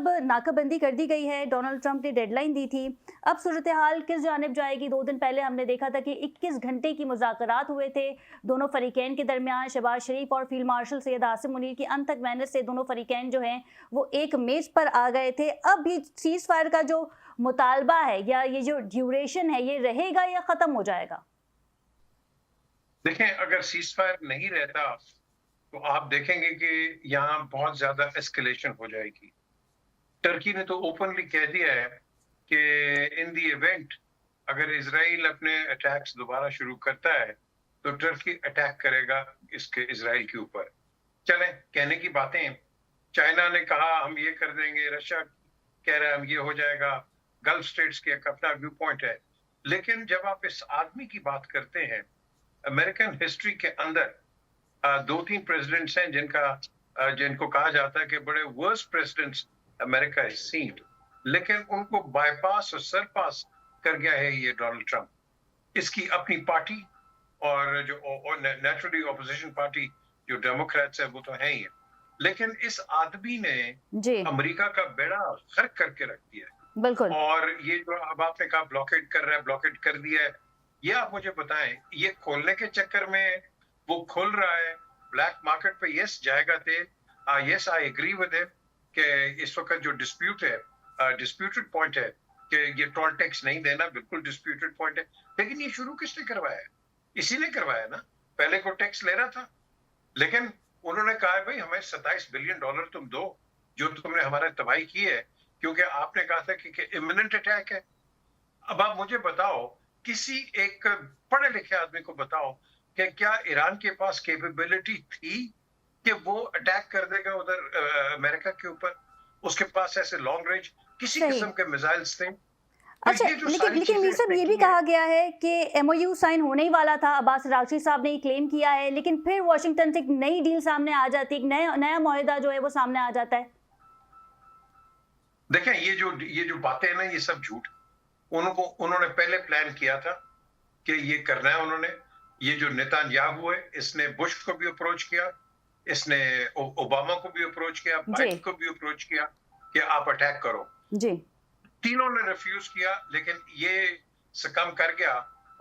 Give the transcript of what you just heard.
अब नाकाबंदी कर दी गई है, डोनाल्ड ट्रंप ने डेडलाइन दी थी। अब सूरत हाल किस जानिब जाएगी? 2 दिन पहले हमने देखा था कि 21 घंटे की मुज़ाकरात हुए थे दोनों फ़रीक़ैन के दरमियान। शहबाज शरीफ और फ़ील्ड मार्शल सैयद आसिम मुनीर की अनथक मेहनत से दोनों फ़रीक़ैन जो हैं वो एक मेज़ पर आ गए थे। अब ये सीज़ फायर का जो मुतालबा है या ये जो ड्यूरेशन है, ये रहेगा या ख़त्म हो जाएगा? देखें, अगर सीज़ फायर नहीं रहता तो आप देखेंगे कि यहाँ बहुत ज़्यादा एस्केलेशन हो जाएगी। टर्की ने तो ओपनली कह दिया है कि इन द इवेंट अगर इज़राइल अपने अटैक्स दोबारा शुरू करता है, तो टर्की अटैक करेगा इसके इज़राइल के ऊपर। चलें, कहने की बातें। चाइना ने कहा हम ये कर देंगे, रशिया कह रहा है हम ये हो जाएगा, गल्फ स्टेट्स के एक अपना व्यू पॉइंट है। लेकिन जब आप इस आदमी की बात करते हैं, अमेरिकन हिस्ट्री के अंदर 2-3 प्रेसिडेंट्स हैं जिनको कहा जाता है कि बड़े worst presidents America has seen, लेकिन उनको बाईपास और सरपास कर गया है ये डोनाल्ड ट्रंप। इसकी अपनी पार्टी और जो नेचुरली ऑपोजिशन पार्टी जो डेमोक्रेट्स है वो तो है ही है, लेकिन इस आदमी ने जी, अमेरिका का बेड़ा गर्क करके रख दिया बिल्कुल। है। और ये जो अब आपने कहा ब्लॉकेट कर रहा है, ब्लॉकेट कर दिया है, ये आप मुझे बताएं, ये खोलने के चक्कर में वो खोल रहा है ब्लैक मार्केट पे? यस, जाएगा तेल। Yes, I agree with him कि इस वक्त जो डिस्प्यूट है, डिस्प्यूटेड पॉइंट है कि ये टोल टैक्स नहीं देना, बिल्कुल डिस्प्यूटेड पॉइंट है। लेकिन ये शुरू किसने करवाया है? इसी ने करवाया ना। पहले को टैक्स ले रहा था, लेकिन उन्होंने कहा है भाई हमें $27 बिलियन तुम दो, जो तुमने हमारे तबाही की है, क्योंकि आपने कहा था कि इमिनेंट अटैक है। अब आप मुझे बताओ, किसी एक पढ़े लिखे आदमी को बताओ कि क्या ईरान के पास कैपेबिलिटी थी कि वो अटैक कर देगा उधर अमेरिका के ऊपर? उसके पास ऐसे लॉन्ग रेंज किसी सही। किस्म के मिसाइल्स थे? तो अच्छा, ये जो लेकिन सारी लेकिन चीजें मीर साहब इसने ये भी की हैं। कहा गया है कि एमओयू साइन होने ही वाला था, अब्बास अराग़ची साहब ने ये क्लेम किया है, लेकिन फिर वाशिंगटन से एक नई डील सामने आ जाती है, एक नया नया मुआहिदा जो है वो सामने आ जाता है। देखें, ये जो बातें हैं ना, ये सब झूठ। उन्होंने पहले प्लान किया था कि ये करना है उन्होंने। ये जो नेतन्याहू है, इसने बुश को भी अप्रोच किया, इसने ओबामा को भी अप्रोच किया, जी, बाइडेन को भी अप्रोच किया कि आप अटैक करो। जी। तीनों ने रिफ्यूज किया, लेकिन ये सकम कर गया